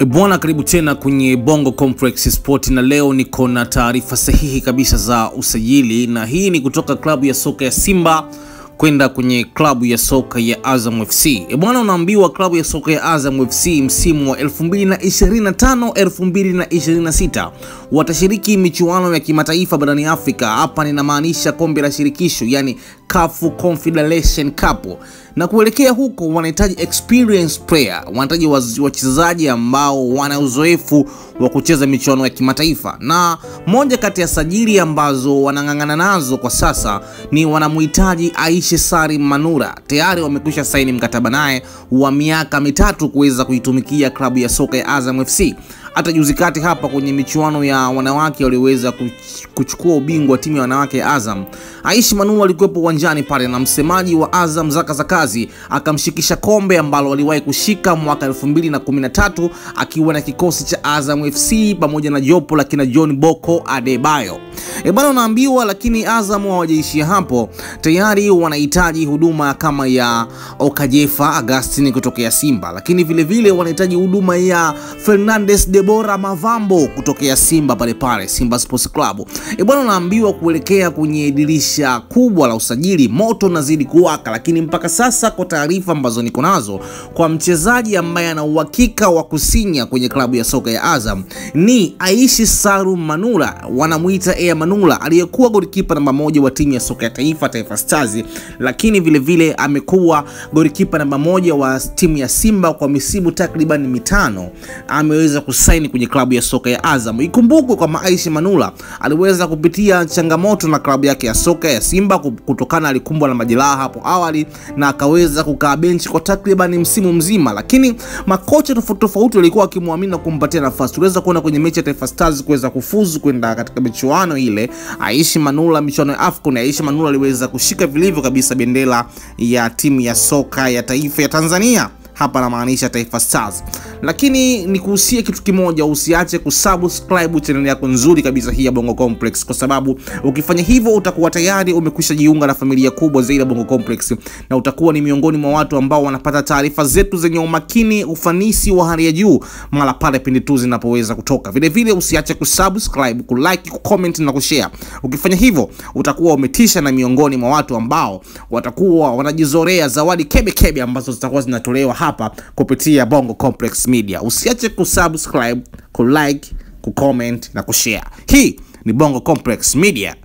Bwana, karibu tena kwenye Bongo Complex Sport, na leo niko na taarifa sahihi kabisa za usajili, na hii ni kutoka klabu ya soka ya Simba kwenda kwenye klabu ya soka ya Azam FC. Bwana, unaambiwa klabu ya soka ya Azam FC msimu wa 2025-2026 watashiriki michuano ya kimataifa barani Afrika. Hapa ninamaanisha kombe la shirikisho, yani CAF Confederation Cup. Na kuelekea huko wanahitaji experience player, wanahitaji wachezaji ambao wana uzoefu wa kucheza michuano ya kimataifa. Na moja kati ya sajili ambazo wanang'ang'ana nazo kwa sasa ni wanamhitaji Aishi Salim Manula. Tayari wamekwisha saini mkataba naye wa miaka 3 kuweza kuitumikia klabu ya soka ya Azam FC. Hata juzi kati hapa kwenye michuano ya wanawake waliweza kuchukua ubingwa timu ya wanawake ya Azam, Aishi Manula alikuwepo uwanjani pale, na msemaji wa Azam Zaka Zakazi akamshikisha kombe ambalo waliwahi kushika mwaka 2013 akiwa na kikosi cha Azam FC pamoja na jopo la kina John Boko Adebayo. Bwana, unaambiwa lakini Azam hawajaishia hapo. Tayari wanahitaji huduma kama ya Okajefa Agustini kutokea Simba, lakini vile vile wanahitaji huduma ya Fernandez Debora Mavambo kutokea Simba pale Simba Sports Club. Bwana, unaambiwa kuelekea kwenye dirisha kubwa la usajili moto nazidi kuwaka, lakini mpaka sasa kwa taarifa ambazo niko nazo, kwa mchezaji ambaye ana uhakika wa kusinya kwenye klabu ya soka ya Azam ni Aishi Salim Manula. Wanamuita Manula, aliyekuwa golikipa namba 1 wa timu ya soka ya Taifa Stars, lakini vile vile amekuwa golikipa namba 1 wa timu ya Simba kwa misimu takriban 5. Ameweza kusaini kwenye klabu ya soka ya Azam. Ikumbukwe kwamba Aishi Manula aliweza kupitia changamoto na klabu yake ya soka ya Simba kutokana alikumbwa na majeraha hapo awali, na akaweza kukaa benchi kwa takriban msimu mzima, lakini makocha tofauti walikuwa wakimwamini na kumpatia nafasi. Tuweza kuona kwenye mechi ya Taifa Stars kuweza kufuzu kwenda katika michuano ile Aishi Manula, michuano ya AFCON. Aishi Manula aliweza kushika vilivyo kabisa bendera ya timu ya soka ya taifa ya Tanzania, hapa na maanisha Taifa Stars. Lakini nikuhusie kitu kimoja, usiache kusubscribe channel yako nzuri kabisa hii ya Bongo Complex, kwa sababu ukifanya hivyo utakuwa tayari umekwisha jiunga na familia kubwa zaidi ya Bongo Complex, na utakuwa ni miongoni mwa watu ambao wanapata taarifa zetu zenye umakini, ufanisi wa hali ya juu mara pale pindi tu zinapoweza kutoka. Vile vile usiache kusubscribe, kulike, kucomment na kushare. Ukifanya hivyo utakuwa umetisha na miongoni mwa watu ambao watakuwa wanajizorea zawadi kebe ambazo zitakuwa zinatolewa hapa kupitia Bongo Complex Media. Usiache kusubscribe, kulike, kucomment na kushare. Hii ni Bongo Complex Media.